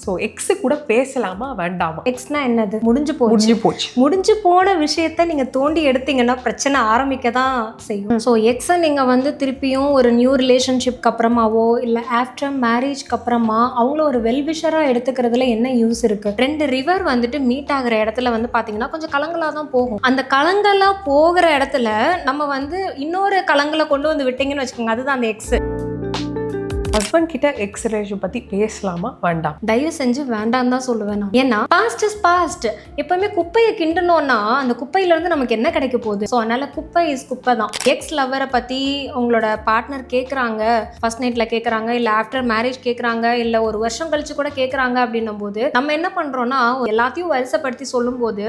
So x கூட பேசலாமா வேண்டாமா? எக்ஸ்னா என்னது? முடிஞ்சு போச்சு. முடிஞ்சு போன விஷயத்த நீங்கள் தோண்டி எடுத்தீங்கன்னா பிரச்சனை ஆரம்பிக்க தான் செய்யும். ஸோ எக்ஸை நீங்கள் வந்து திருப்பியும் ஒரு நியூ ரிலேஷன்ஷிப்க்கு அப்புறமாவோ இல்லை ஆஃப்டர் மேரேஜ்க்கு அப்புறமா அவங்கள ஒரு வெல்விஷராக எடுத்துக்கிறதுல என்ன யூஸ் இருக்குது? 2 ரிவர் வந்துட்டு மீட் ஆகிற இடத்துல வந்து பார்த்தீங்கன்னா கொஞ்சம் கலங்களாக தான் போகும். அந்த கலங்களாக போகிற இடத்துல நம்ம வந்து இன்னொரு கலங்களை கொண்டு வந்து விட்டீங்கன்னு வச்சுக்கோங்க, அதுதான் அந்த எக்ஸு. ஹஸ்பண்ட் கிட்ட எக்ஸ் ரிலேஷன் பத்தி பேசலாமா வேண்டாம்? தயவு செஞ்சு வேண்டாம் தான் சொல்லுவேன் நான். ஏன்னா பாஸ்ட் இஸ் பாஸ்ட். எப்பவுமே குப்பையை கிண்டனோம்னா அந்த குப்பையில இருந்து நமக்கு என்ன கிடைக்க போகுது? ஸோ அதனால குப்பை இஸ் குப்பை தான். எக்ஸ் லவ்வரை பத்தி உங்களோட பார்ட்னர் கேட்குறாங்க, ஃபர்ஸ்ட் நைட்ல கேட்குறாங்க, இல்லை ஆஃப்டர் மேரேஜ் கேட்குறாங்க, இல்லை ஒரு வருஷம் கழிச்சு கூட கேட்குறாங்க அப்படின்னும் போது நம்ம என்ன பண்றோம்னா எல்லாத்தையும் வரிசைப்படுத்தி சொல்லும் போது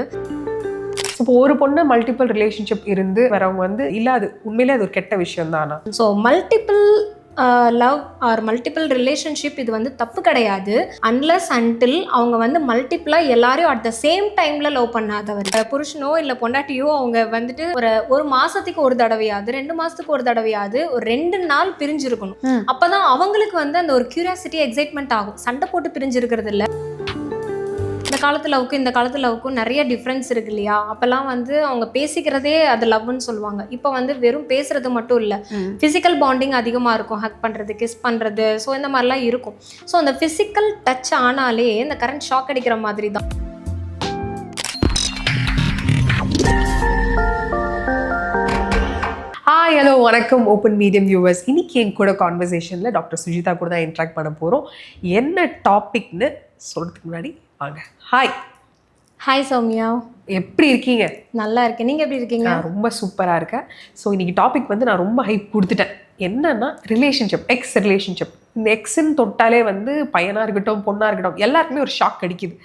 இப்போ ஒரு பொண்ணு மல்டிபிள் ரிலேஷன்ஷிப் இருந்து வரவங்க வந்து இல்லை அது உண்மையிலே அது ஒரு கெட்ட விஷயம் தானா? So multiple love or multiple relationship இது வந்து தப்பு கிடையாது, அன்லஸ் அன்டில் அவங்க வந்து மல்டிபிளாக எல்லாரையும் அட் த சேம் டைமில் லவ் பண்ணாதவர். புருஷனோ இல்லை பொண்டாட்டியோ அவங்க வந்துட்டு ஒரு மாதத்துக்கு ஒரு தடவையாவது 2 மாதத்துக்கு ஒரு தடவையாவது ஒரு 2 நாள் பிரிஞ்சிருக்கணும். அப்போ தான் அவங்களுக்கு வந்து அந்த ஒரு கியூரியாசிட்டி எக்ஸைட்மெண்ட் ஆகும். சண்டை போட்டு பிரிஞ்சிருக்கிறது இல்லை. இந்த காலத்து லவ்க்கும் இந்த காலத்து லவ்க்கும் நிறைய டிஃப்ரென்ஸ் இருக்கு இல்லையா? அப்போல்லாம் வந்து அவங்க பேசிக்கிறதே அது லவ்னு சொல்லுவாங்க. இப்போ வந்து வெறும் பேசுறது மட்டும் இல்லை, ஃபிசிக்கல் பாண்டிங் அதிகமாக இருக்கும். ஹக் பண்ணுறது, கிஸ் பண்ணுறது, ஸோ இந்த மாதிரிலாம் இருக்கும். ஸோ அந்த ஃபிசிக்கல் டச் ஆனாலே இந்த கரண்ட் ஷாக் அடிக்கிற மாதிரி தான். ஹலோ வணக்கம் ஓப்பன் மீடியம் வியூவர்ஸ். இன்னைக்கு என் கூட கான்வர்சேஷனில் டாக்டர் சுஜிதா கூட தான் இன்ட்ராக்ட் பண்ண போகிறோம். என்ன டாபிக்னு சொல்கிறதுக்கு முன்னாடி வாங்க. ஹாய் சௌமியா, எப்படி இருக்கீங்க? நல்லா இருக்கேன், நீங்கள் எப்படி இருக்கீங்க? நான் ரொம்ப சூப்பராக இருக்கேன். ஸோ இன்றைக்கி டாபிக் வந்து நான் ரொம்ப ஹைப் கொடுத்துட்டேன். என்னன்னா ரிலேஷன்ஷிப், எக்ஸ் ரிலேஷன்ஷிப். இந்த எக்ஸுன்னு தொட்டாலே வந்து பையனாக இருக்கட்டும் பொண்ணாக இருக்கட்டும் எல்லாருக்குமே ஒரு ஷாக் அடிக்குது.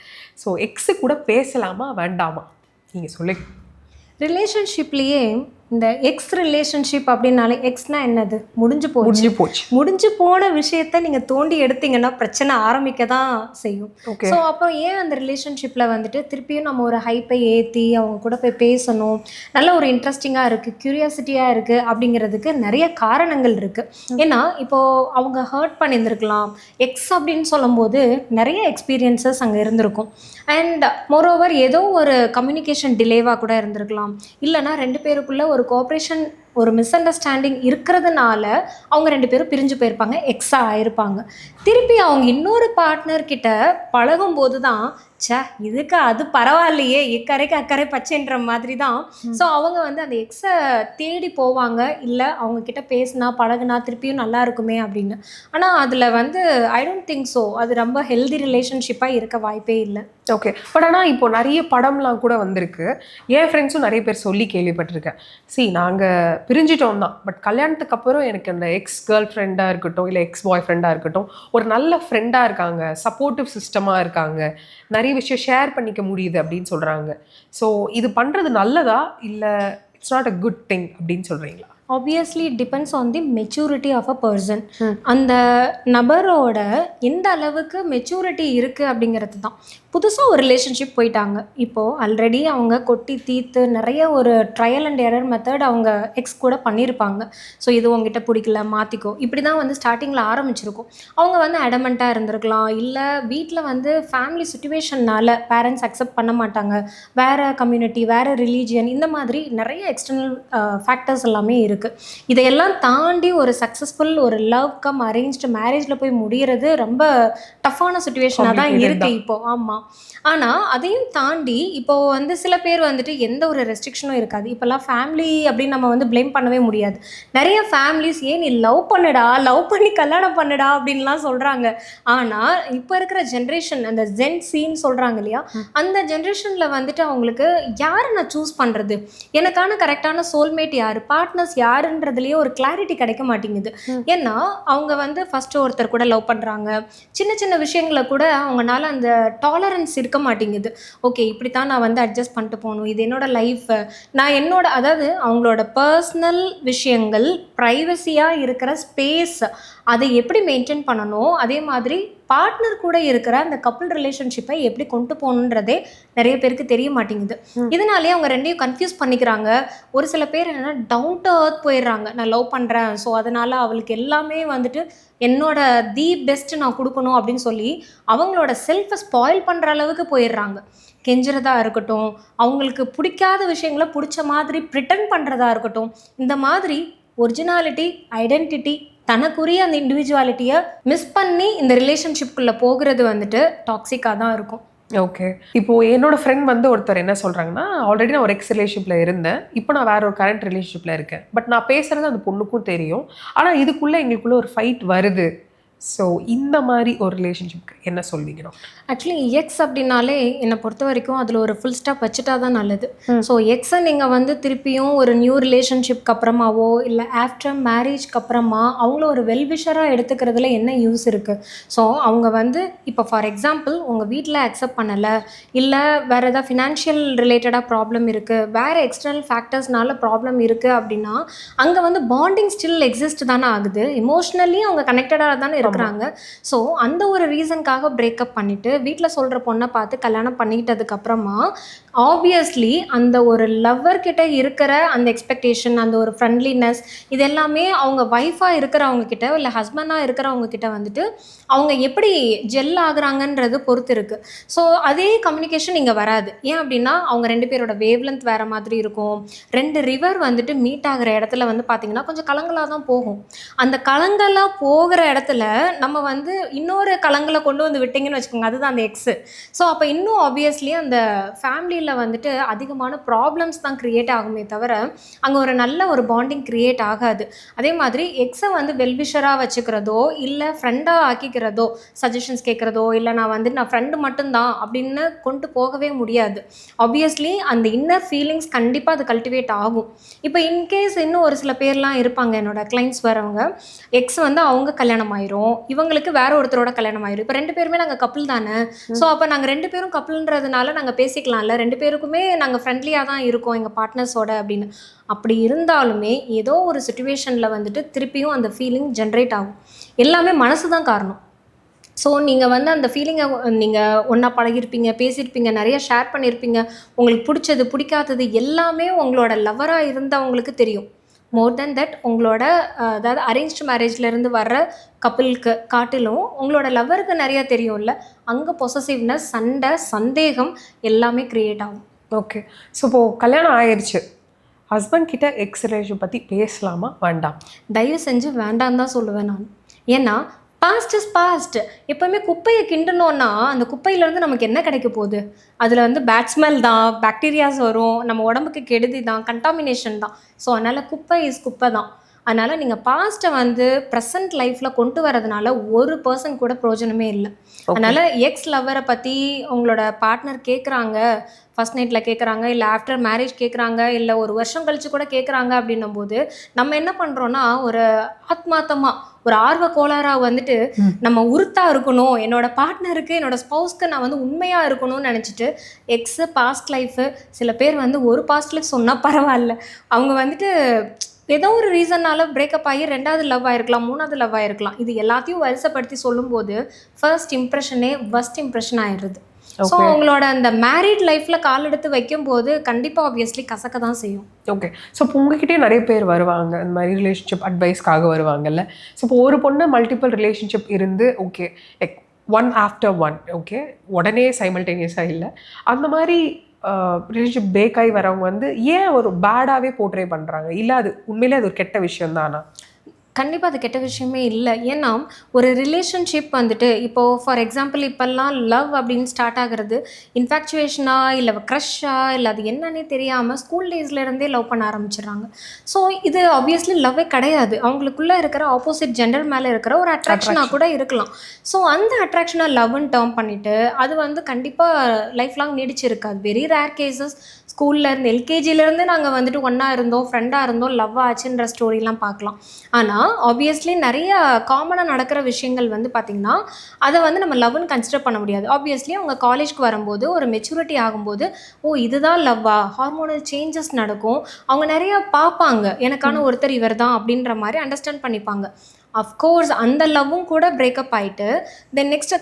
ஸோ எக்ஸு கூட பேசலாமா வேண்டாமா நீங்கள் சொல்லு. ரிலேஷன்ஷிப்லேயே இந்த எக்ஸ் ரிலேஷன்ஷிப் அப்படின்னாலே எக்ஸ்னா என்னது? முடிஞ்சு போச்சு. முடிஞ்சு போன விஷயத்த நீங்கள் தோண்டி எடுத்தீங்கன்னா பிரச்சனை ஆரம்பிக்க தான் செய்யும். ஸோ அப்போ ஏன் அந்த ரிலேஷன்ஷிப்பில் வந்துட்டு திருப்பியும் நம்ம ஒரு ஹைப்பை ஏற்றி அவங்க கூட போய் பேசணும், நல்ல ஒரு இன்ட்ரெஸ்டிங்காக இருக்குது, க்யூரியாசிட்டியாக இருக்குது அப்படிங்கிறதுக்கு நிறைய காரணங்கள் இருக்குது. ஏன்னா இப்போது அவங்க ஹர்ட் பண்ணியிருந்துருக்கலாம். எக்ஸ் அப்படின்னு சொல்லும்போது நிறைய எக்ஸ்பீரியன்சஸ் அங்கே இருந்திருக்கும். அண்ட் மோரோவர் ஏதோ ஒரு கம்யூனிகேஷன் டிலேவாக கூட இருந்திருக்கலாம். இல்லைனா 2 பேருக்குள்ளே ஒரு கோஆப்ரேஷன், ஒரு மிஸ் அண்டர்ஸ்டாண்டிங் இருக்கிறதுனால அவங்க 2 பேரும் பிரிஞ்சு போயிருப்பாங்க, எக்ஸாக ஆயிருப்பாங்க. திருப்பி அவங்க இன்னொரு பார்ட்னர்கிட்ட பழகும்போது தான் இதுக்கு அது பரவாயில்லையே, இக்கரைக்கு அக்கறை பச்சைன்ற மாதிரி தான். ஸோ அவங்க வந்து அந்த எக்ஸை தேடி போவாங்க, இல்லை அவங்க கிட்ட பேசினா பழகுனா திருப்பியும் நல்லா இருக்குமே அப்படின்னு. ஆனால் அதில் வந்து ஐ டோன்ட் திங்க் ஸோ அது ரொம்ப ஹெல்தி ரிலேஷன்ஷிப்பாக இருக்க வாய்ப்பே இல்லை. ஓகே, பட் ஆனால் இப்போ நிறைய படம்லாம் கூட வந்திருக்கு. என் ஃப்ரெண்ட்ஸும் நிறைய பேர் சொல்லி கேள்விப்பட்டிருக்கேன். நாங்கள் பிரிஞ்சிட்டோம் தான், பட் கல்யாணத்துக்கு அப்புறம் எனக்கு அந்த எக்ஸ் கேர்ள் ஃப்ரெண்டாக இருக்கட்டும் இல்லை எக்ஸ் பாய் ஃப்ரெண்டாக இருக்கட்டும் ஒரு நல்ல ஃப்ரெண்டாக இருக்காங்க, சப்போர்ட்டிவ் சிஸ்டமாக இருக்காங்க, நிறைய விஷயம் ஷேர் பண்ணிக்க முடியுது அப்படின்னு சொல்கிறாங்க. ஸோ இது பண்ணுறது நல்லதா இல்லை it's not a good thing அப்படின்னு சொல்கிறீங்களா? Obviously it depends on the maturity of a person. அந்த நபரோட எந்த அளவுக்கு மெச்சூரிட்டி இருக்குது அப்படிங்கிறது தான். புதுசாக ஒரு ரிலேஷன்ஷிப் போயிட்டாங்க, இப்போது ஆல்ரெடி அவங்க கொட்டி தீர்த்து நிறைய ஒரு ட்ரையல் அண்ட் எரர் மெத்தட் அவங்க எக்ஸ் கூட பண்ணியிருப்பாங்க. ஸோ இது உங்ககிட்ட பிடிக்கல மாற்றிக்கோ, இப்படி தான் வந்து ஸ்டார்டிங்கில் ஆரம்பிச்சிருக்கும். அவங்க வந்து அடமெண்ட்டாக இருந்திருக்கலாம், இல்லை வீட்டில் வந்து ஃபேமிலி சுச்சுவேஷன்னால் பேரண்ட்ஸ் அக்செப்ட் பண்ண மாட்டாங்க, வேறு கம்யூனிட்டி, வேறு ரிலீஜியன், இந்த மாதிரி நிறைய எக்ஸ்டர்னல் ஃபேக்டர்ஸ் எல்லாமே இருக்குது. இதையெல்லாம் தாண்டி ஒரு சக்ஸஸ்ஃபுல் ஒரு லவ் கம் அரேஞ்ச்டு மேரேஜில் போய் முடிகிறது ரொம்ப டஃப்பான சுச்சுவேஷனாக தான் இருக்குது இப்போது. ஆமாம், ஆனால் அதையும் தாண்டி இப்போது வந்து சில பேர் வந்துட்டு எந்த ஒரு ரெஸ்ட்ரிக்ஷனும் இருக்காது. இப்போல்லாம் ஃபேமிலி அப்படின்னு நம்ம வந்து ப்ளேம் பண்ணவே முடியாது. நிறைய ஃபேமிலிஸ் நீ லவ் பண்ணி கல்யாணம் பண்ணுடா அப்படின்லாம் சொல்கிறாங்க. ஆனால் இப்போ இருக்கிற ஜென்ரேஷன், அந்த ஜென் சீன் சொல்கிறாங்க இல்லையா, அந்த ஜென்ரேஷனில் வந்துட்டு அவங்களுக்கு யாரை நான் சூஸ் பண்ணுறது, எனக்கான கரெக்டான சோல்மேட் யார், பார்ட்னர்ஸ் யாருன்றதுலேயே ஒரு கிளாரிட்டி கிடைக்க மாட்டேங்குது. ஏன்னா அவங்க வந்து ஃபஸ்ட்டு ஒருத்தர் கூட லவ் பண்ணுறாங்க, சின்ன சின்ன விஷயங்களை கூட அவங்களால அந்த டாலரன்ஸ் இருக்க மாட்டேங்குது. ஓகே, இப்படி தான் நான் வந்து அட்ஜஸ்ட் பண்ணிட்டு போகணும், இது என்னோட லைஃப், நான் என்னோட அதாவது அவங்களோட பர்சனல் விஷயங்கள் ப்ரைவசியாக இருக்கிற ஸ்பேஸ் அதை எப்படி மெயின்டைன் பண்ணணும், அதே மாதிரி பார்ட்னர் கூட இருக்கிற அந்த கப்புள் ரிலேஷன்ஷிப்பை எப்படி கொண்டு போகணுன்றதே நிறைய பேருக்கு தெரிய மாட்டேங்குது. இதனாலேயே அவங்க ரெண்டையும் கன்ஃபியூஸ் பண்ணிக்கிறாங்க. ஒரு சில பேர் என்னன்னா டவுன் டு எர்த் போயிடுறாங்க. நான் லவ் பண்ணுறேன், ஸோ அதனால அவளுக்கு எல்லாமே வந்துட்டு என்னோட தி பெஸ்ட் நான் கொடுக்கணும் அப்படின்னு சொல்லி அவங்களோட செல்ஃபை ஸ்பாயில் பண்ணுற அளவுக்கு போயிடுறாங்க. கெஞ்சுறதா இருக்கட்டும், அவங்களுக்கு பிடிக்காத விஷயங்களை பிடிச்ச மாதிரி ப்ரிட்டன் பண்ணுறதா இருக்கட்டும், இந்த மாதிரி ஒரிஜினாலிட்டி, ஐடென்டிட்டி, தனக்குரிய அந்த இண்டிவிஜுவாலிட்டியை மிஸ் பண்ணி இந்த ரிலேஷன்ஷிப்குள்ளே போகிறது வந்துட்டு டாக்ஸிக்காக தான் இருக்கும். ஓகே. இப்போ என்னோட ஃப்ரெண்ட் வந்து ஒருத்தர் என்ன சொல்றாங்கன்னா, ஆல்ரெடி நான் ஒரு எக்ஸ் ரிலேஷன்ஷிப்ல இருந்தேன், இப்போ நான் வேற ஒரு கரண்ட் ரிலேஷன்ஷிப்ல இருக்கேன், பட் நான் பேசுறது அந்த பொண்ணுக்கும் தெரியும், ஆனால் இதுக்குள்ள எங்களுக்குள்ள ஒரு ஃபைட் வருது. ஸோ இந்த மாதிரி ஒரு ரிலேஷன்ஷிப்க்கு என்ன சொல்வீங்க? ஆக்சுவலி எக்ஸ் அப்படின்னாலே என்னை பொறுத்த வரைக்கும் அதில் ஒரு ஃபுல் ஸ்டாப் வச்சுட்டா தான் நல்லது. ஸோ எக்ஸை நீங்கள் வந்து திருப்பியும் ஒரு நியூ ரிலேஷன்ஷிப்க்கு அப்புறமாவோ இல்லை ஆஃப்டர் மேரேஜ்க்கு அப்புறமா அவங்கள ஒரு வெல்விஷராக எடுத்துக்கிறதுல என்ன யூஸ் இருக்குது? ஸோ அவங்க வந்து இப்போ ஃபார் எக்ஸாம்பிள் உங்கள் வீட்டில் அக்செப்ட் பண்ணலை, இல்லை வேறு ஏதாவது ஃபினான்ஷியல் ரிலேட்டடாக ப்ராப்ளம் இருக்குது, வேறு எக்ஸ்டர்னல் ஃபேக்டர்ஸ்னால ப்ராப்ளம் இருக்குது அப்படின்னா அங்கே வந்து பாண்டிங் ஸ்டில் எக்ஸிஸ்ட் தானே ஆகுது. எமோஷ்னலி அவங்க கனெக்டடாக தானே இருக்கிறாங்க. ஸோ அந்த ஒரு ரீசனுக்காக பிரேக்கப் பண்ணிட்டு வீட்டில் சொல்கிற பொண்ணை பார்த்து கல்யாணம் பண்ணிக்கிட்டதுக்கு அப்புறமா ஆப்வியஸ்லி அந்த ஒரு லவ்வர் கிட்ட இருக்கிற அந்த எக்ஸ்பெக்டேஷன், அந்த ஒரு ஃப்ரெண்ட்லினஸ், இது எல்லாமே அவங்க ஒய்ஃபாக இருக்கிறவங்க கிட்ட இல்லை ஹஸ்பண்டாக இருக்கிறவங்க கிட்ட வந்துட்டு அவங்க எப்படி ஜெல் ஆகுறாங்கன்றது பொறுத்து இருக்குது. ஸோ அதே கம்யூனிகேஷன் இங்கே வராது. ஏன் அப்படின்னா அவங்க ரெண்டு பேரோட வேவ் லென்த் வேறு மாதிரி இருக்கும். ரெண்டு ரிவர் வந்துட்டு மீட் ஆகிற இடத்துல வந்து பார்த்திங்கன்னா கொஞ்சம் கலங்களாக தான் போகும். அந்த கலங்களாக போகிற இடத்துல நம்ம வந்து இன்னொரு கலங்களை கொண்டு வந்து விட்டிங்கன்னு வச்சுக்கோங்க, அதுதான் அந்த எக்ஸு. ஸோ அப்போ இன்னும் ஆப்வியஸ்லி அந்த ஃபேமிலியில் வந்துட்டு அதிகமான ப்ராப்ளம்ஸ் தான் க்ரியேட் ஆகுமே தவிர அங்கே ஒரு நல்ல ஒரு பாண்டிங் க்ரியேட் ஆகாது. அதே மாதிரி எக்ஸை வந்து வெல்விஷராக வச்சுக்கிறதோ இல்லை ஃப்ரெண்டாக ஆக்கிக்கிறதோ, சஜஷன்ஸ் கேட்குறதோ, இல்லை நான் ஃப்ரெண்டு மட்டும்தான் அப்படின்னு கொண்டு போகவே முடியாது. ஆப்வியஸ்லி அந்த இன்னர் ஃபீலிங்ஸ் கண்டிப்பாக அது கல்டிவேட் ஆகும். இப்போ இன்கேஸ் இன்னும் ஒரு சில பேர்லாம் இருப்பாங்க, என்னோட கிளைண்ட்ஸ் வரவங்க, எக்ஸ் வந்து அவங்க கல்யாணம் ஆயிரும், இவங்களுக்கு வேற ஒருத்தரோட கல்யாணம் ஆயிரும். இப்போ ரெண்டு பேருமே நாங்கள் கப்பிள் தானே, ஸோ அப்போ நாங்கள் ரெண்டு பேரும் கப்பிள்ன்றதுனால நாங்கள் பேசிக்கலாம்ல, ரெண்டு பேருக்குமே நாங்கள் ஃப்ரெண்ட்லியாக தான் இருக்கோம் எங்கள் பார்ட்னர்ஸோட அப்படின்னு. அப்படி இருந்தாலுமே ஏதோ ஒரு சுச்சுவேஷனில் வந்துட்டு திருப்பியும் அந்த ஃபீலிங் ஜென்ரேட் ஆகும். எல்லாமே மனசு தான் காரணம். ஸோ நீங்கள் வந்து அந்த ஃபீலிங்கை நீங்கள் ஒன்றா பழகிருப்பீங்க, பேசியிருப்பீங்க, நிறைய ஷேர் பண்ணியிருப்பீங்க, உங்களுக்கு பிடிச்சது பிடிக்காதது எல்லாமே உங்களோட லவ்வராக இருந்தவங்களுக்கு தெரியும். மோர் தென் தட் உங்களோட அதாவது அரேஞ்ச்டு மேரேஜ்லேருந்து வர்ற கப்பிளுக்கு காட்டிலும் உங்களோட லவ்வருக்கு நிறையா தெரியும்ல, அங்கே பொசசிவ்னஸ், சண்டை, சந்தேகம் எல்லாமே க்ரியேட் ஆகும். ஓகே. ஸோ இப்போது கல்யாணம் ஆயிடுச்சு, ஹஸ்பண்ட் கிட்ட எக்ஸ் ரிலேஷன் பற்றி பேசலாமா வேண்டாம்? தயவு செஞ்சு வேண்டாம் தான் சொல்லுவேன் நான். ஏன்னா பாஸ்ட் இஸ் பாஸ்ட். எப்போவுமே குப்பையை கிண்டனோன்னா அந்த குப்பையிலேருந்து நமக்கு என்ன கிடைக்க போகுது? அதில் வந்து பேட் ஸ்மெல் தான், பாக்டீரியாஸ் வரும், நம்ம உடம்புக்கு கெடுதி தான், கண்டாமினேஷன் தான். ஸோ அதனால் குப்பை இஸ் குப்பை தான். அதனால் நீங்கள் பாஸ்ட்டை வந்து ப்ரெசன்ட் லைஃப்பில் கொண்டு வரதுனால ஒரு பர்சன் கூட பிரயோஜனமே இல்லை. அதனால் எக்ஸ் லவ்வரை பற்றி உங்களோட பார்ட்னர் கேட்குறாங்க, ஃபஸ்ட் நைட்டில் கேட்குறாங்க, இல்லை ஆஃப்டர் மேரேஜ் கேட்குறாங்க, இல்லை ஒரு வருஷம் கழித்து கூட கேட்குறாங்க அப்படின்னும் போது நம்ம என்ன பண்ணுறோன்னா ஒரு ஆத்மார்த்தமாக ஒரு ஆர்வ கோளாறாக வந்துட்டு நம்ம உறுத்தா இருக்கணும், என்னோட பார்ட்னருக்கு என்னோட ஸ்பௌஸ்க்கு நான் வந்து உண்மையாக இருக்கணும்னு நினச்சிட்டு எக்ஸு பாஸ்ட் லைஃபு, சில பேர் வந்து ஒரு பாஸ்ட் லைஃப் சொன்னால் பரவாயில்ல, அவங்க வந்துட்டு ஏதோ ஒரு ரீசன்னால பிரேக்கப் ஆகி ரெண்டாவது லவ் ஆயிருக்கலாம், மூணாவது லவ் ஆயிருக்கலாம், இது எல்லாத்தையும் வரிசைப்படுத்தி சொல்லும்போது ஃபர்ஸ்ட் இம்ப்ரெஷனே ஃபர்ஸ்ட் இம்ப்ரெஷன் ஆயிடுறது. ஸோ உங்களோட அந்த மேரிட் லைஃப்பில் கால் எடுத்து வைக்கும்போது கண்டிப்பாக ஆப்வியஸ்லி கசக்க தான் செய்யும். ஓகே. ஸோ இப்போ உங்ககிட்டே நிறைய பேர் வருவாங்க, இந்த மாதிரி ரிலேஷன்ஷிப் அட்வைஸ்க்காக வருவாங்கல்ல. ஸோ இப்போ ஒரு பொண்ணு மல்டிபிள் ரிலேஷன்ஷிப் இருந்து okay like one after one, okay உடனே சைமல்டேனியஸாக இல்லை, அந்த மாதிரி ரிலேஷன்ஷிப் பிரேக் ஆகி வரவங்க வந்து ஏன் ஒரு பேடாகவே போர்ட்ரே பண்ணுறாங்க? இல்லை அது உண்மையிலே அது ஒரு கெட்ட விஷயம் தானா? கண்டிப்பாக அது கெட்ட விஷயமே இல்லை. ஏன்னா ஒரு ரிலேஷன்ஷிப் வந்துட்டு இப்போது ஃபார் எக்ஸாம்பிள் இப்போல்லாம் லவ் அப்படின்னு ஸ்டார்ட் ஆகிறது இன்ஃபேக்சுவேஷனா இல்லை க்ரஷ்ஷா இல்லை அது என்னன்னே தெரியாமல் ஸ்கூல் டேஸ்லேருந்தே லவ் பண்ண ஆரம்பிச்சிடுறாங்க. ஸோ இது ஆப்வியஸ்லி லவ்வே கிடையாது, அவங்களுக்குள்ளே இருக்கிற ஆப்போசிட் ஜெண்டர் மேலே இருக்கிற ஒரு அட்ராக்ஷனாக கூட இருக்கலாம். ஸோ அந்த அட்ராக்ஷனை லவ்னு டேர்ம் பண்ணிவிட்டு அது வந்து கண்டிப்பாக லைஃப் லாங் நீடிச்சிருக்காது. வெரி ரேர் கேசஸ் ஸ்கூல்லேருந்து எல்கேஜிலேருந்து நாங்கள் வந்துட்டு ஒன்றா இருந்தோம், ஃப்ரெண்டாக இருந்தோம், லவ் ஆச்சுன்ற ஸ்டோரிலாம் பார்க்கலாம். ஆனால் ஆப்வியஸ்லி நிறைய காமனாக நடக்கிற விஷயங்கள் வந்து பார்த்திங்கன்னா அதை வந்து நம்ம லவ்னு கன்சிடர் பண்ண முடியாது. ஆப்வியஸ்லி அவங்க காலேஜ்க்கு வரும்போது ஒரு மெச்சூரிட்டி ஆகும்போது ஓ இதுதான் லவ்வா, ஹார்மோனல் சேஞ்சஸ் நடக்கும், அவங்க நிறையா பார்ப்பாங்க, எனக்கான ஒருத்தர் இவர் தான் அப்படின்ற மாதிரி அண்டர்ஸ்டாண்ட் பண்ணிப்பாங்க. அஃப்கோர்ஸ் அந்த லவ்வும் கூட பிரேக்கப் ஆகிட்டு தென் நெக்ஸ்ட்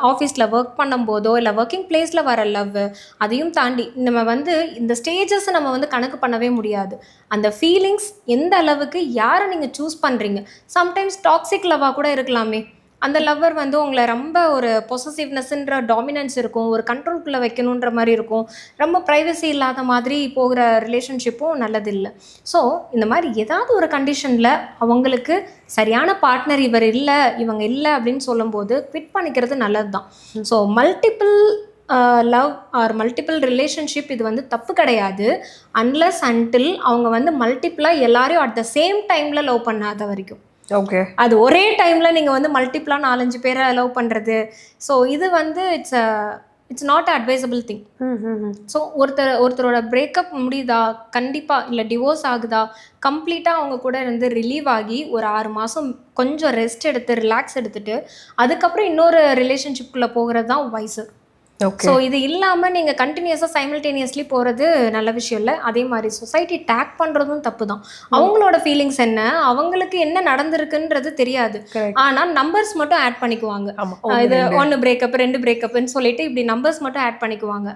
ஆஃபீஸில் ஒர்க் பண்ணும்போதோ இல்லை ஒர்க்கிங் பிளேஸில் வர லவ் அதையும் தாண்டி நம்ம வந்து இந்த ஸ்டேஜஸ் நம்ம வந்து கணக்கு பண்ணவே முடியாது. அந்த ஃபீலிங்ஸ் எந்த அளவுக்கு யாரை நீங்கள் சூஸ் பண்ணுறீங்க. சம்டைம்ஸ் டாக்ஸிக் லவ்வாக கூட இருக்கலாமே. அந்த லவ்வர் வந்து உங்களை ரொம்ப ஒரு பொசசிவ்னஸ்ன்ற டாமினன்ஸ் இருக்கும், ஒரு கண்ட்ரோல்குள்ளே வைக்கணுன்ற மாதிரி இருக்கும், ரொம்ப ப்ரைவசி இல்லாத மாதிரி போகிற ரிலேஷன்ஷிப்பும் நல்லதில்லை. ஸோ இந்த மாதிரி ஏதாவது ஒரு கண்டிஷனில் அவங்களுக்கு சரியான பார்ட்னர் இவர் இல்லை இவங்க இல்லை அப்படின்னு சொல்லும்போது குவிட் பண்ணிக்கிறது நல்லது தான். So multiple love or multiple relationship இது வந்து தப்பு கிடையாது, அன்லஸ் அன்டில் அவங்க வந்து மல்டிபிளாக எல்லாரையும் அட் த சேம் டைமில் லவ் பண்ணாத வரைக்கும். ஓகே, அது ஒரே டைமில் நீங்கள் வந்து மல்டிப்ளாக 4-5 பேரை லவ் பண்ணுறது, ஸோ இது வந்து it's not advisable thing. So ஒருத்தரோட பிரேக்கப் முடியுதா கண்டிப்பாக, இல்லை டிவோர்ஸ் ஆகுதா கம்ப்ளீட்டாக அவங்க கூட இருந்து ரிலீவ் ஆகி ஒரு 6 மாதம் கொஞ்சம் ரெஸ்ட் எடுத்து ரிலாக்ஸ் எடுத்துகிட்டு அதுக்கப்புறம் இன்னொரு ரிலேஷன்ஷிப்குள்ளே போகிறது தான் வயசு. ஸோ இது இல்லாமல் நீங்கள் கண்டினியூஸாக சைமல்டேனியஸ்லி போகிறது நல்ல விஷயம் இல்லை. அதே மாதிரி சொசைட்டி டேக் பண்ணுறதும் தப்பு தான். அவங்களோட ஃபீலிங்ஸ் என்ன, அவங்களுக்கு என்ன நடந்திருக்குன்றது தெரியாது, ஆனால் நம்பர்ஸ் மட்டும் ஆட் பண்ணிக்குவாங்க. இது 1 பிரேக்கப் 2 பிரேக்கப்னு சொல்லிட்டு இப்படி நம்பர்ஸ் மட்டும் ஆட் பண்ணிக்குவாங்க.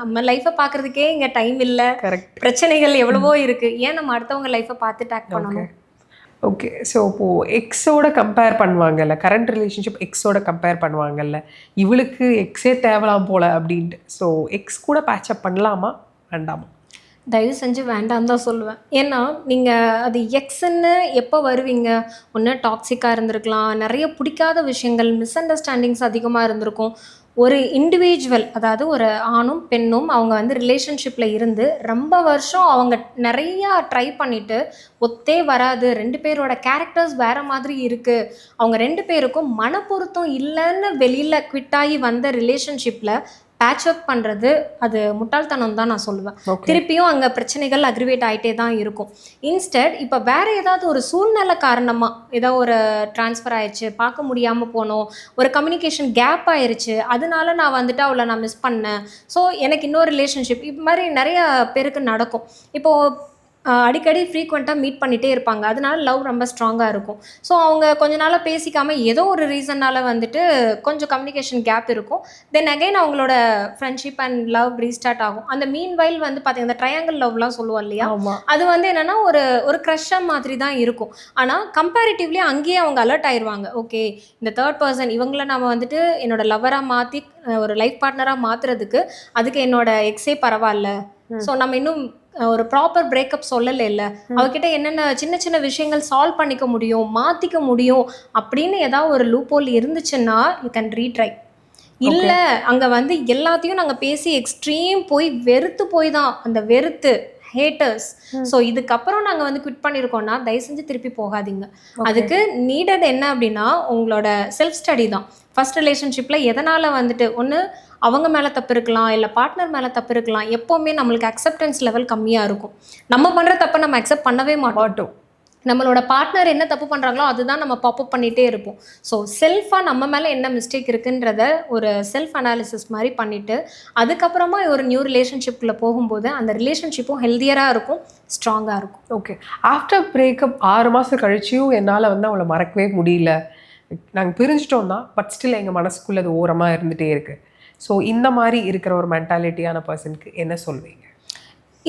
நம்ம லைஃப்பை பார்க்குறதுக்கே இங்கே டைம் இல்லை, பிரச்சனைகள் எவ்வளவோ இருக்குது, ஏன் நம்ம அடுத்தவங்க லைஃப்பை பார்த்து டேக் பண்ணணும். ஓகே, ஸோ இப்போது எக்ஸோட கம்பேர் பண்ணுவாங்கல்ல, கரண்ட் ரிலேஷன்ஷிப் எக்ஸோட கம்பேர் பண்ணுவாங்கல்ல, இவளுக்கு எக்ஸே தேவலாம் போல் அப்படின்ட்டு. ஸோ எக்ஸ் கூட பேட்சப் பண்ணலாமா வேண்டாமா? தயவு செஞ்சு வேண்டாம் தான் சொல்லுவேன். ஏன்னா நீங்கள் அது எக்ஸுன்னு எப்போ வருவீங்க, ஒன்று டாக்ஸிக்காக இருந்திருக்கலாம், நிறைய பிடிக்காத விஷயங்கள் மிஸ் அண்டர்ஸ்டாண்டிங்ஸ் அதிகமாக இருந்திருக்கும். ஒரு இண்டிவிஜுவல், அதாவது ஒரு ஆணும் பெண்ணும் அவங்க வந்து ரிலேஷன்ஷிப்பில் இருந்து ரொம்ப வருஷம் அவங்க நிறையா ட்ரை பண்ணிவிட்டு ஒத்தே வராது, 2 பேரோட கேரக்டர்ஸ் வேறு மாதிரி இருக்குது, அவங்க 2 பேருக்கும் மனப்பொருத்தம் இல்லைன்னு வெளியில் குவிட்டாகி வந்த ரிலேஷன்ஷிப்பில் பேட்சப் பண்ணுறது அது முட்டாள்தனம் தான் நான் சொல்லுவேன். திருப்பியும் அங்கே பிரச்சனைகள் அக்ரிவேட் ஆகிட்டே தான் இருக்கும். இன்ஸ்டெட் இப்போ வேறு ஏதாவது ஒரு சூழ்நிலை காரணமாக ஏதோ ஒரு ட்ரான்ஸ்ஃபர் ஆயிடுச்சு, பார்க்க முடியாமல் போனோம், ஒரு கம்யூனிகேஷன் கேப் ஆயிடுச்சு, அதனால நான் வந்துட்டு அவளை நான் மிஸ் பண்ணேன், ஸோ எனக்கு இன்னொரு ரிலேஷன்ஷிப், இது மாதிரி நிறைய பேருக்கு நடக்கும். இப்போது அடிக்கடி ஃப்ரீக்வெண்ட்டாக மீட் பண்ணிகிட்டே இருப்பாங்க, அதனால லவ் ரொம்ப ஸ்ட்ராங்காக இருக்கும். ஸோ அவங்க கொஞ்ச நாளாக பேசிக்காமல் ஏதோ ஒரு ரீசன்னால் வந்துட்டு கொஞ்சம் கம்யூனிகேஷன் கேப் இருக்கும். தென் அகைன் அவங்களோட ஃப்ரெண்ட்ஷிப் அண்ட் லவ் ரீஸ்டார்ட் ஆகும். அந்த மீன் வைல் வந்து பார்த்தீங்கன்னா ட்ரையாங்கிள் லவ்லாம் சொல்லுவோம் இல்லையா, அது வந்து என்னென்னா ஒரு க்ரஷ்ஷாக மாதிரி தான் இருக்கும். ஆனால் கம்பேரிட்டிவ்லி அங்கேயே அவங்க அலர்ட் ஆயிடுவாங்க. ஓகே, இந்த தேர்ட் பர்சன் இவங்கள நம்ம வந்துட்டு என்னோட லவராக மாற்றி ஒரு லைஃப் பார்ட்னராக மாற்றுறதுக்கு அதுக்கு என்னோட எக்ஸே பரவாயில்ல, ஸோ நம்ம இன்னும் ஒரு ப்ராப்பர் பிரேக்கப் சொல்லலை, இல்லை அவகிட்ட என்னென்ன சின்ன சின்ன விஷயங்கள் சால்வ் பண்ணிக்க முடியும், மாற்றிக்க முடியும் அப்படின்னு ஏதாவது ஒரு லூப்போல் இருந்துச்சுன்னா யூ கேன் ரீட்ரை. இல்லை அங்கே வந்து எல்லாத்தையும் நாங்கள் பேசி எக்ஸ்ட்ரீம் போய் வெறுத்து போய் தான் அந்த வெறுத்து ஹேட்டர்ஸ், ஸோ இதுக்கப்புறம் நாங்கள் வந்து குவிட் பண்ணியிருக்கோம்னா தயவு செஞ்சு திருப்பி போகாதீங்க. அதுக்கு நீடட் என்ன அப்படின்னா உங்களோட செல்ஃப் ஸ்டடி தான். ஃபர்ஸ்ட் ரிலேஷன்ஷிப்பில் எதனால் வந்துட்டு ஒன்று அவங்க மேலே தப்பு இருக்கலாம், இல்லை பார்ட்னர் மேலே தப்பு இருக்கலாம். எப்போவுமே நம்மளுக்கு அக்செப்டன்ஸ் லெவல் கம்மியாக இருக்கும். நம்ம பண்ணுற தப்பை நம்ம அக்செப்ட் பண்ணவே மாட்டோம். நம்மளோட பார்ட்னர் என்ன தப்பு பண்ணுறாங்களோ அதுதான் நம்ம பாப்அப் பண்ணிகிட்டே இருப்போம். ஸோ செல்ஃபாக நம்ம மேலே என்ன மிஸ்டேக் இருக்குன்றத ஒரு செல்ஃப் அனாலிசிஸ் மாதிரி பண்ணிவிட்டு அதுக்கப்புறமா ஒரு நியூ ரிலேஷன்ஷிப்பில் போகும்போது அந்த ரிலேஷன்ஷிப்பும் ஹெல்த்தியராக இருக்கும், ஸ்ட்ராங்காக இருக்கும். ஓகே, ஆஃப்டர் பிரேக்கப் 6 மாதம் கழிச்சியும் என்னால் வந்து அவளை மறக்கவே முடியல, நாங்கள் பிரிஞ்சிட்டோம் தான், பட் ஸ்டில் எங்கள் மனசுக்குள்ளே அது ஓரமாக இருந்துகிட்டே இருக்குது. ஸோ இந்த மாதிரி இருக்கிற ஒரு மென்டாலிட்டியான பர்சனுக்கு என்ன சொல்வீங்க?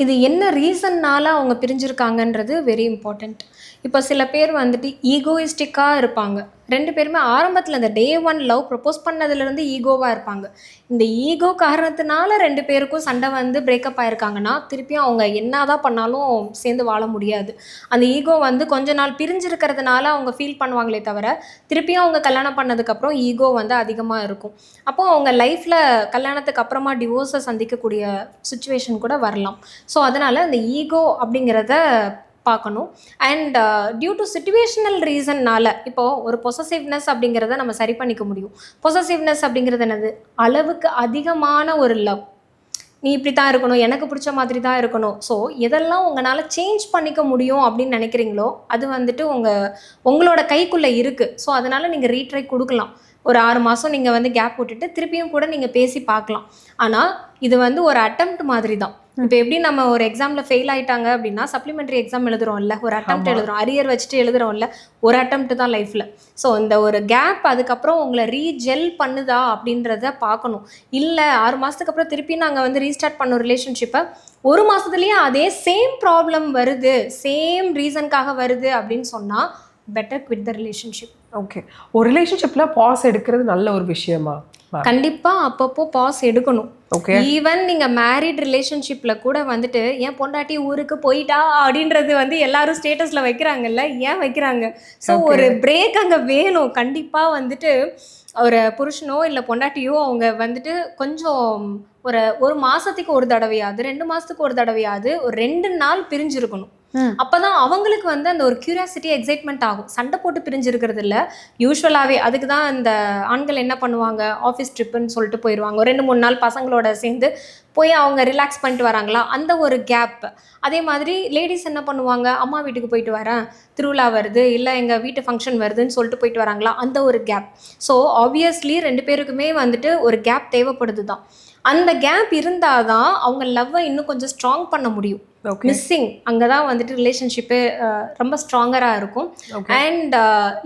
இது என்ன ரீசன்னால் அவங்க பிரிஞ்சிருக்காங்கன்றது வெரி இம்பார்ட்டண்ட். இப்போ சில பேர் வந்துட்டு ஈகோயிஸ்டிக்காக இருப்பாங்க. 2 பேருமே ஆரம்பத்தில் இந்த டே 1 லவ் ப்ரப்போஸ் பண்ணதுலேருந்து ஈகோவாக இருப்பாங்க. இந்த ஈகோ காரணத்தினால 2 பேருக்கும் சண்டை வந்து பிரேக்கப் ஆகிருக்காங்கன்னா திருப்பியும் அவங்க என்ன தான் பண்ணாலும் சேர்ந்து வாழ முடியாது. அந்த ஈகோ வந்து கொஞ்ச நாள் பிரிஞ்சிருக்கிறதுனால அவங்க ஃபீல் பண்ணுவாங்களே தவிர திருப்பியும் அவங்க கல்யாணம் பண்ணதுக்கப்புறம் ஈகோ வந்து அதிகமாக இருக்கும். அப்போது அவங்க லைஃப்பில் கல்யாணத்துக்கு அப்புறமா டிவோர்ஸை சந்திக்கக்கூடிய சுச்சுவேஷன் கூட வரலாம். ஸோ அதனால் அந்த ஈகோ அப்படிங்கிறத பார்க்கணும். அண்ட் டியூ டு சிச்சுவேஷனல் ரீசன்னால் இப்போது ஒரு பொசசிவ்னஸ் அப்படிங்கிறத நம்ம சரி பண்ணிக்க முடியும். பொசசிவ்னஸ் அப்படிங்கிறது என்னது, அளவுக்கு அதிகமான ஒரு லவ், நீ இப்படி தான் இருக்கணும், எனக்கு பிடிச்ச மாதிரி தான் இருக்கணும். ஸோ எதெல்லாம் உங்களால் சேஞ்ச் பண்ணிக்க முடியும் அப்படின்னு நினைக்கிறீங்களோ அது வந்துட்டு உங்களோட கைக்குள்ளே இருக்குது. ஸோ அதனால் நீங்கள் ரீட்ரை கொடுக்கலாம். ஒரு 6 மாதம் நீங்கள் வந்து கேப் விட்டுட்டு திருப்பியும் கூட நீங்கள் பேசி பார்க்கலாம். ஆனால் இது வந்து ஒரு அட்டெம்ப்ட் மாதிரி தான். இப்போ எப்படி நம்ம ஒரு எக்ஸாமில் ஃபெயில் ஆயிட்டாங்க அப்படின்னா சப்ளிமெண்ட்ரி எக்ஸாம் எழுதுறோம்ல, ஒரு அட்டெம்ப்ட் எழுதுறோம், அரியர் வச்சுட்டு எழுதுறோம்ல, ஒரு அட்டெம்ப்ட் தான் லைஃப்பில். ஸோ இந்த ஒரு கேப் அதுக்கப்புறம் உங்களை ரீஜெல் பண்ணுதா அப்படின்றத பார்க்கணும். இல்லை 6 மாதத்துக்கு அப்புறம் திருப்பி நாங்கள் வந்து ரீஸ்டார்ட் பண்ணோம் ரிலேஷன்ஷிப்பை, 1 மாதத்துலேயே அதே சேம் ப்ராப்ளம் வருது, சேம் ரீசனுக்காக வருது அப்படின்னு சொன்னால் better quit the relationship. Okay, ஒரு ரிலேஷன்ஷிப்பில் பாஸ் எடுக்கிறது நல்ல ஒரு விஷயமா? கண்டிப்பா அப்பப்போ பாஸ் எடுக்கணும். ஓகே, ஈவன் நீங்க மேரிட் ரிலேஷன்ஷிப்ல கூட வந்துட்டு ஏன் பொண்டாட்டி ஊருக்கு போயிட்டா அப்படின்றது வந்து எல்லாரும் ஸ்டேட்டஸ்ல வைக்கிறாங்கல்ல, ஏன் வைக்கிறாங்க? ஸோ ஒரு பிரேக் அங்க வேணும் கண்டிப்பா. வந்துட்டு ஒரு புருஷனோ இல்லை பொண்டாட்டியோ அவங்க வந்துட்டு கொஞ்சம் ஒரு மாசத்துக்கு ஒரு தடவையாவது, 2 மாசத்துக்கு ஒரு தடவையாவது ஒரு 2 நாள் பிரிஞ்சிருக்கணும். அப்பதான் அவங்களுக்கு வந்து அந்த ஒரு கியூரியாசிட்டி எக்ஸைட்மெண்ட் ஆகும். சண்டை போட்டு பிரிஞ்சிருக்கிறது இல்லை, யூஸ்வலாகவே. அதுக்கு தான் இந்த ஆண்கள் என்ன பண்ணுவாங்க, ஆஃபீஸ் ட்ரிப்புன்னு சொல்லிட்டு போயிடுவாங்க, ஒரு 2-3 நாள் பசங்களோட சேர்ந்து போய் அவங்க ரிலாக்ஸ் பண்ணிட்டு வராங்களா, அந்த ஒரு கேப். அதே மாதிரி லேடிஸ் என்ன பண்ணுவாங்க, அம்மா வீட்டுக்கு போயிட்டு வரேன், திருவிழா வருது, இல்லை எங்கள் வீட்டு ஃபங்க்ஷன் வருதுன்னு சொல்லிட்டு போயிட்டு வராங்களா, அந்த ஒரு கேப். ஸோ ஆப்வியஸ்லி 2 பேருக்குமே வந்துட்டு ஒரு கேப் தேவைப்படுது தான். அந்த கேப் இருந்தால் தான் அவங்க லவ்வை இன்னும் கொஞ்சம் ஸ்ட்ராங் பண்ண முடியும். மிஸ்ஸிங் அங்கே தான் வந்துட்டு ரிலேஷன்ஷிப்பு ரொம்ப ஸ்ட்ராங்கராக இருக்கும். அண்ட்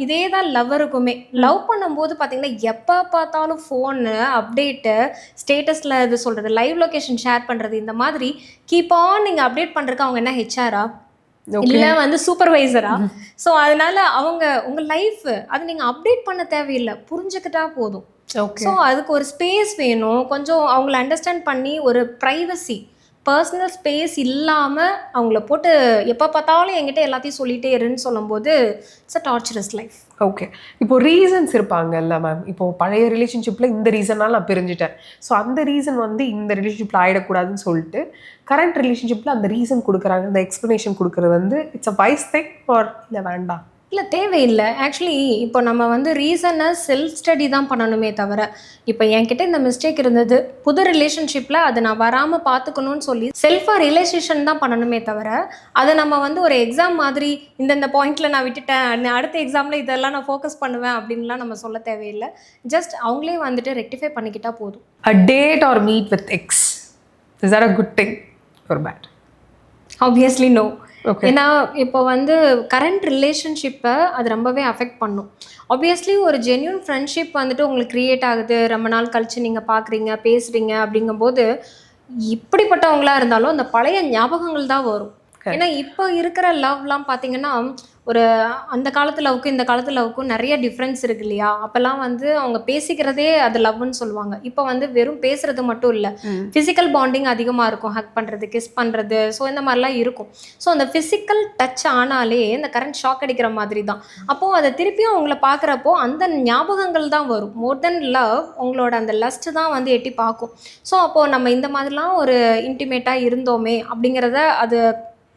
இதே தான் லவ்வருக்குமே. லவ் பண்ணும்போது பார்த்தீங்கன்னா எப்போ பார்த்தாலும் ஃபோனு அப்டேட்டு, ஸ்டேட்டஸில் இது சொல்கிறது, லைவ் லொக்கேஷன் ஷேர் பண்ணுறது, இந்த மாதிரி கீப் ஆன் நீங்கள் அப்டேட் பண்ணுறதுக்கு அவங்க என்ன ஹெச்ஆரா இல்லை வந்து சூப்பர்வைசரா? ஸோ அதனால அவங்க உங்கள் லைஃப் அது நீங்கள் அப்டேட் பண்ண தேவையில்லை, புரிஞ்சுக்கிட்டா போதும். ஸோ அதுக்கு ஒரு ஸ்பேஸ் வேணும், கொஞ்சம் அவங்கள அண்டர்ஸ்டாண்ட் பண்ணி ஒரு ப்ரைவசி, பர்சனல் ஸ்பேஸ் இல்லாமல் அவங்கள போட்டு எப்போ பார்த்தாலும் என்கிட்ட எல்லாத்தையும் சொல்லிகிட்டே இருன்னு சொல்லும்போது it's a torturous life. Okay, இப்போ ரீசன்ஸ் இருப்பாங்கல்ல மேம், இப்போ பழைய ரிலேஷன்ஷிப்பில் இந்த ரீசனால் நான் பிரிஞ்சுட்டேன், ஸோ அந்த ரீசன் வந்து இந்த ரிலேஷன்ஷிப்பில் ஆகிடக்கூடாதுன்னு சொல்லிட்டு கரண்ட் ரிலேஷன்ஷிப்பில் அந்த ரீசன் கொடுக்குறாங்க, இந்த எக்ஸ்ப்ளனேஷன் கொடுக்குறது வந்து it's a wise thing or இல்லை வேண்டாம்? இல்லை, தேவையில்லை. ஆக்சுவலி இப்போ நம்ம வந்து ரீசனை செல்ஃப் ஸ்டடி தான் பண்ணணுமே தவிர, இப்போ என்கிட்ட இந்த மிஸ்டேக் இருந்தது, புது ரிலேஷன்ஷிப்பில் அதை நான் வராமல் பார்த்துக்கணும்னு சொல்லி செல்ஃபாக ரியலைசேஷன் தான் பண்ணணுமே தவிர, அதை நம்ம வந்து ஒரு எக்ஸாம் மாதிரி இந்தந்த பாயிண்டில் நான் விட்டுட்டேன், அடுத்த எக்ஸாமில் இதெல்லாம் நான் ஃபோக்கஸ் பண்ணுவேன் அப்படின்லாம் நம்ம சொல்ல தேவையில்லை. ஜஸ்ட் அவங்களே வந்துட்டு ரெக்டிஃபை பண்ணிக்கிட்டா போதும். A date or meet with ex, is that a good thing or bad? Obviously no. ஏன்னா இப்போ வந்து கரண்ட் ரிலேஷன்ஷிப்பை அது ரொம்பவே அஃபெக்ட் பண்ணும். ஆப்வியஸ்லி ஒரு ஜென்யூன் ஃப்ரெண்ட்ஷிப் வந்துட்டு உங்களுக்கு க்ரியேட் ஆகுது, ரொம்ப நாள் கழிச்சு நீங்கள் பார்க்குறீங்க, பேசுகிறீங்க அப்படிங்கும்போது இப்படிப்பட்டவங்களா இருந்தாலும் அந்த பழைய ஞாபகங்கள் தான் வரும். ஏன்னா இப்போ இருக்கிற லவ்லாம் பார்த்தீங்கன்னா ஒரு அந்த காலத்து லவ்க்கும் இந்த காலத்து லவ்க்கும் நிறைய டிஃப்ரென்ஸ் இருக்கு இல்லையா? அப்போல்லாம் வந்து அவங்க பேசிக்கிறதே அது லவ்னு சொல்லுவாங்க. இப்போ வந்து வெறும் பேசுறது மட்டும் இல்லை, ஃபிசிக்கல் பாண்டிங் அதிகமாக இருக்கும், ஹக் பண்ணுறது, கிஸ் பண்ணுறது, ஸோ இந்த மாதிரிலாம் இருக்கும். ஸோ அந்த ஃபிசிக்கல் டச் ஆனாலே இந்த கரண்ட் ஷாக் அடிக்கிற மாதிரி தான். அப்போது அதை திருப்பியும் அவங்கள பார்க்குறப்போ அந்த ஞாபகங்கள் தான் வரும். மோர் தென் லவ் உங்களோட அந்த லஸ்ட் தான் வந்து எட்டி பார்க்கும். ஸோ அப்போது நம்ம இந்த மாதிரிலாம் ஒரு இன்டிமேட்டாக இருந்தோமே அப்படிங்கிறத அது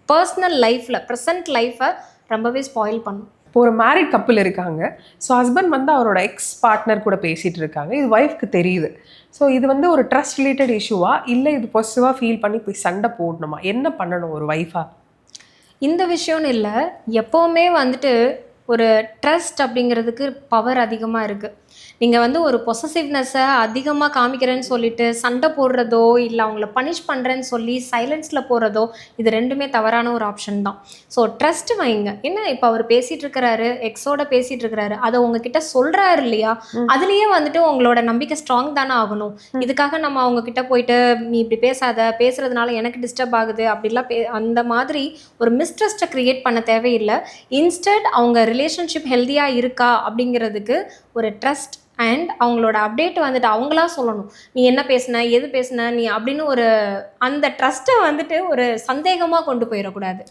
பர்சனல் லைஃப்பில், ப்ரெசன்ட் லைஃப்பை ரொம்பவே ஸ்பாயில் பண்ணும். இப்போ ஒரு மேரிட் கப்பிள் இருக்காங்க, ஸோ ஹஸ்பண்ட் வந்து அவரோட எக்ஸ் பார்ட்னர் கூட பேசிகிட்டு இருக்காங்க, இது ஒய்ஃப்க்கு தெரியுது. ஸோ இது வந்து ஒரு ட்ரஸ்ட் ரிலேட்டட் இஷ்யூவா இல்லை இது பொசிட்டிவாக ஃபீல் பண்ணி போய் சண்டை போடணுமா? என்ன பண்ணணும் ஒரு ஒய்ஃபா? இந்த விஷயம்னு இல்லை, எப்போவுமே வந்துட்டு ஒரு ட்ரஸ்ட் அப்படிங்கிறதுக்கு பவர் அதிகமாக இருக்குது. நீங்கள் வந்து ஒரு பொசசிவ்னஸை அதிகமாக காமிக்கிறேன்னு சொல்லிட்டு சண்டை போடுறதோ, இல்லை அவங்கள பனிஷ் பண்ணுறேன்னு சொல்லி சைலன்ஸில் போகிறதோ, இது ரெண்டுமே தவறான ஒரு ஆப்ஷன் தான். ஸோ ட்ரஸ்ட்டு வைங்க. என்ன இப்போ அவர் பேசிகிட்டு இருக்கிறாரு, எக்ஸோட பேசிகிட்டு இருக்கிறாரு, அதை உங்ககிட்ட சொல்கிறாரு இல்லையா, அதுலேயே வந்துட்டு உங்களோட நம்பிக்கை ஸ்ட்ராங் தானே ஆகணும். இதுக்காக நம்ம அவங்கக்கிட்ட போயிட்டு நீ இப்படி பேசாத, பேசுகிறதுனால எனக்கு டிஸ்டர்ப் ஆகுது அப்படிலாம் அந்த மாதிரி ஒரு மிஸ்ட்ரஸ்ட்டை க்ரியேட் பண்ண தேவையில்லை. இன்ஸ்டெட் அவங்க ரிலேஷன்ஷிப் ஹெல்த்தியாக இருக்கா அப்படிங்கிறதுக்கு ஒரு ட்ரஸ்ட் அண்ட் அவங்களோட அப்டேட் வந்துட்டு அவங்களா சொல்லணும். நீ என்ன பேசுன, எது பேசுன நீ அப்படின்னு ஒரு அந்த ட்ரஸ்ட்டை வந்துட்டு ஒரு சந்தேகமாக கொண்டு போயிடக்கூடாது.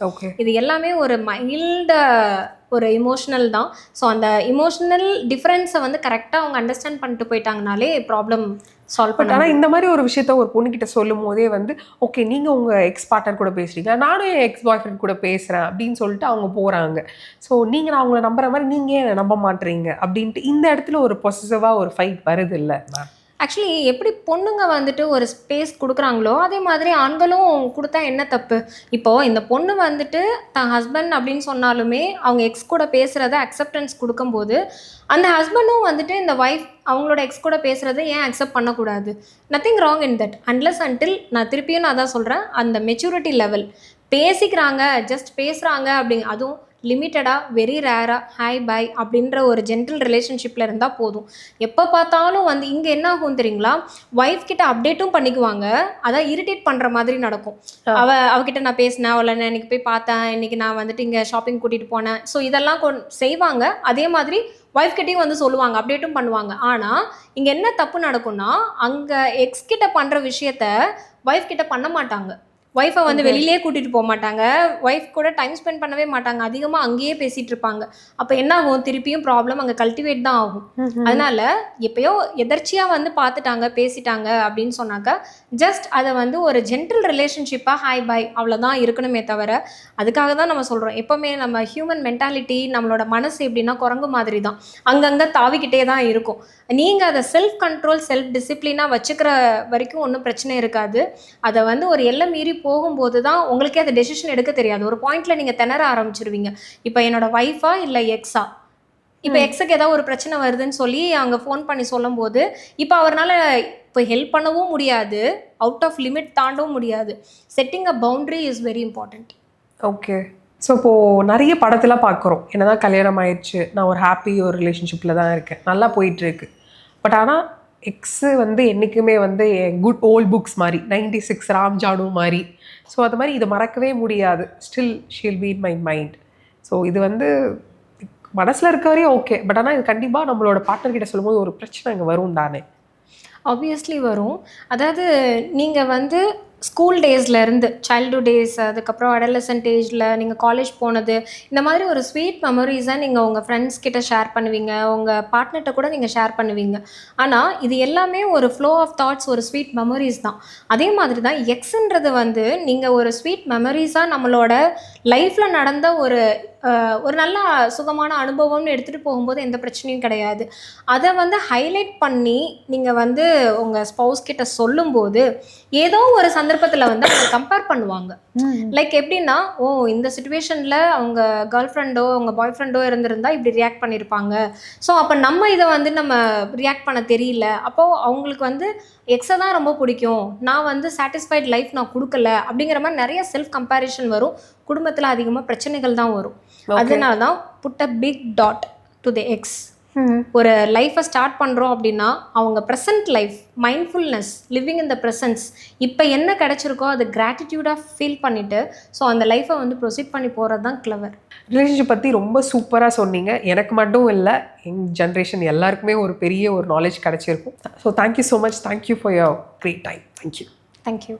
இது எல்லாமே ஒரு மைல்டு ஒரு இமோஷனல் தான். ஸோ அந்த இமோஷனல் டிஃப்ரென்ஸை வந்து கரெக்டாக அவங்க அண்டர்ஸ்டாண்ட் பண்ணிட்டு போயிட்டாங்கனாலே ப்ராப்ளம் சால்வ் பண்ண. ஆனால் இந்த மாதிரி ஒரு விஷயத்த ஒரு பொண்ணுக்கிட்ட சொல்லும் போதே வந்து ஓகே நீங்கள் உங்கள் எக்ஸ் பார்ட்னர் கூட பேசுகிறீங்க, நானும் என் எக்ஸ் பாய் ஃப்ரெண்ட் கூட பேசுகிறேன் அப்படின்னு சொல்லிட்டு அவங்க போகிறாங்க. ஸோ நீங்கள் நான் அவங்கள நம்புற மாதிரி நீங்கள் ஏன் நம்ப மாட்டீங்க அப்படின்ட்டு இந்த இடத்துல ஒரு பொசசிவாக ஒரு ஃபைட் வருது இல்லை மேம்? ஆக்சுவலி எப்படி பொண்ணுங்க வந்துட்டு ஒரு ஸ்பேஸ் கொடுக்குறாங்களோ அதே மாதிரி ஆண்களும் கொடுத்தா என்ன தப்பு? இப்போது இந்த பொண்ணு வந்துட்டு தன் ஹஸ்பண்ட் அப்படின்னு சொன்னாலுமே அவங்க எக்ஸ் கூட பேசுகிறத அக்செப்டன்ஸ் கொடுக்கும்போது அந்த ஹஸ்பண்டும் வந்துட்டு இந்த ஒய்ஃப் அவங்களோட எக்ஸ் கூட பேசுகிறத ஏன் அக்செப்ட் பண்ணக்கூடாது? Nothing wrong in that unless until நான் திருப்பியும் நான் தான் சொல்கிறேன், அந்த மெச்சூரிட்டி லெவல் பேசிக்கிறாங்க ஜஸ்ட் பேசுகிறாங்க அப்படிங்க, அதுவும் லிமிட்டடாக வெரி ரேராக ஹாய் பாய் அப்படின்ற ஒரு ஜென்டில் ரிலேஷன்ஷிப்பில் இருந்தால் போதும். எப்போ பார்த்தாலும் வந்து இங்கே என்ன ஆகும் தெரியுங்களா, ஒய்ஃப் கிட்ட அப்டேட்டும் பண்ணிக்குவாங்க, அதான் இரிட்டேட் பண்ணுற மாதிரி நடக்கும். அவகிட்ட நான் பேசினேன், அவளை நான் இன்னைக்கு போய் பார்த்தேன், இன்னைக்கு நான் வந்துட்டு இங்கே ஷாப்பிங் கூட்டிகிட்டு போனேன், ஸோ இதெல்லாம் செய்வாங்க. அதே மாதிரி ஒய்ஃப் கிட்டையும் வந்து சொல்லுவாங்க, அப்டேட்டும் பண்ணுவாங்க. ஆனால் இங்கே என்ன தப்பு நடக்கும்னா, அங்கே எக்ஸ் கிட்ட பண்ணுற விஷயத்த ஒய்ஃப் கிட்ட பண்ண மாட்டாங்க. ஒய்ஃபை வந்து வெளியிலே கூட்டிகிட்டு போக மாட்டாங்க, ஒய்ஃப் கூட டைம் ஸ்பெண்ட் பண்ணவே மாட்டாங்க, அதிகமாக அங்கேயே பேசிகிட்டு இருப்பாங்க. அப்போ என்ன ஆகும், திருப்பியும் ப்ராப்ளம் அங்கே கல்டிவேட் தான் ஆகும். அதனால எப்பயோ எதர்ச்சியாக வந்து பார்த்துட்டாங்க பேசிட்டாங்க அப்படின்னு சொன்னாக்கா ஜஸ்ட் அதை வந்து ஒரு ஜென்டில் ரிலேஷன்ஷிப்பாக ஹாய் பாய் அவ்வளோதான் இருக்கணுமே தவிர, அதுக்காக தான் நம்ம சொல்கிறோம் எப்போவுமே நம்ம ஹியூமன் மென்டாலிட்டி நம்மளோட மனசு எப்படின்னா குரங்கு மாதிரி தான், அங்கங்கே தாவிக்கிட்டே தான் இருக்கும். நீங்கள் அதை செல்ஃப் கண்ட்ரோல் செல்ஃப் டிசிப்ளினாக வச்சுக்கிற வரைக்கும் ஒன்றும் பிரச்சனை இருக்காது. அதை வந்து ஒரு எல்லை மீறி போகும்போது தான் உங்களுக்கே அந்த டெசிஷன் எடுக்க தெரியாது. ஒரு பாயிண்ட்ல நீங்கள் திணற ஆரம்பிச்சிருவீங்க. இப்போ என்னோட ஒய்ஃபா இல்லை எக்ஸா, இப்போ எக்ஸுக்கு ஏதாவது ஒரு பிரச்சனை வருதுன்னு சொல்லி அவங்க ஃபோன் பண்ணி சொல்லும்போது இப்போ அவரால் இப்போ ஹெல்ப் பண்ணவும் முடியாது, அவுட் ஆஃப் லிமிட் தாண்டவும் முடியாது. Setting a boundary is very important. Okay. So இப்போது நிறைய படத்தெல்லாம் பார்க்குறோம், என்னதான் கல்யாணம் ஆயிடுச்சு, நான் ஒரு ஹாப்பி ஒரு ரிலேஷன்ஷிப்பில் தான் இருக்கேன், நல்லா போயிட்டுருக்கு. பட் ஆனால் எக்ஸு வந்து என்றைக்குமே வந்து குட் ஓல்ட் புக்ஸ் மாதிரி 96 ராம் ஜானு மாதிரி. ஸோ அது மாதிரி இதை மறக்கவே முடியாது. Still she'll be in my mind. So இது வந்து மனசில் இருக்க வரையும் ஓகே. பட் ஆனால் இது கண்டிப்பாக நம்மளோட பார்ட்னர்கிட்ட சொல்லும்போது ஒரு பிரச்சனை அங்கே வரும் தானே? ஆப்வியஸ்லி வரும். அதாவது நீங்கள் வந்து ஸ்கூல் டேஸ்லேருந்து சைல்டுஹுட் டேஸ், அதுக்கப்புறம் அடலசன்ட் ஏஜில் நீங்கள் காலேஜ் போனது, இந்த மாதிரி ஒரு ஸ்வீட் மெமரிஸை நீங்கள் உங்கள் ஃப்ரெண்ட்ஸ் கிட்ட ஷேர் பண்ணுவீங்க, உங்கள் பார்ட்னர்கிட்ட கூட நீங்கள் ஷேர் பண்ணுவீங்க. ஆனால் இது எல்லாமே ஒரு ஃப்ளோ ஆஃப் தாட்ஸ், ஒரு ஸ்வீட் மெமரிஸ் தான். அதே மாதிரி தான் எக்ஸுன்றது வந்து நீங்கள் ஒரு ஸ்வீட் மெமரிஸாக நம்மளோட லைஃப்பில் நடந்த ஒரு நல்ல சுகமான அனுபவம்னு எடுத்துகிட்டு போகும்போது எந்த பிரச்சனையும் கிடையாது. அதை வந்து ஹைலைட் பண்ணி நீங்கள் வந்து உங்கள் ஸ்பௌஸ் கிட்ட சொல்லும்போது ஏதோ ஒரு சந்தர்ப்பத்தில் வந்து அவங்க கம்பேர் பண்ணுவாங்க. லைக் எப்படின்னா, ஓ இந்த சுச்சுவேஷனில் அவங்க கேர்ள் ஃப்ரெண்டோ அவங்க பாய் ஃப்ரெண்டோ இருந்திருந்தா இப்படி ரியாக்ட் பண்ணியிருப்பாங்க, ஸோ அப்போ நம்ம இதை வந்து நம்ம ரியாக்ட் பண்ண தெரியல, அப்போது அவங்களுக்கு வந்து எக்ஸை தான் ரொம்ப பிடிக்கும், நான் வந்து சாட்டிஸ்ஃபைட் லைஃப் நான் கொடுக்கல அப்படிங்கிற மாதிரி நிறைய செல்ஃப் கம்பேரிஷன் வரும். குடும்பத்தில் அதிகமாக பிரச்சனைகள் தான் வரும். அதனால தான் put a big dot to the ex. ஒரு லைஃப்பை ஸ்டார்ட் பண்ணுறோம் அப்படின்னா அவங்க present life, mindfulness, living in the presence, இப்போ என்ன கிடைச்சிருக்கோ அது கிராட்டிடியூடாக ஃபீல் பண்ணிவிட்டு ஸோ அந்த லைஃப்பை வந்து ப்ரொசீட் பண்ணி போகிறது தான் கிளவர். ரிலேஷன்ஷிப் பற்றி ரொம்ப சூப்பராக சொன்னீங்க. எனக்கு மட்டும் இல்லை, எங் ஜென்ரேஷன் எல்லாருக்குமே ஒரு பெரிய ஒரு நாலேஜ் கிடச்சிருக்கும். So thank you so much. Thank you for your great time. Thank you. Thank you.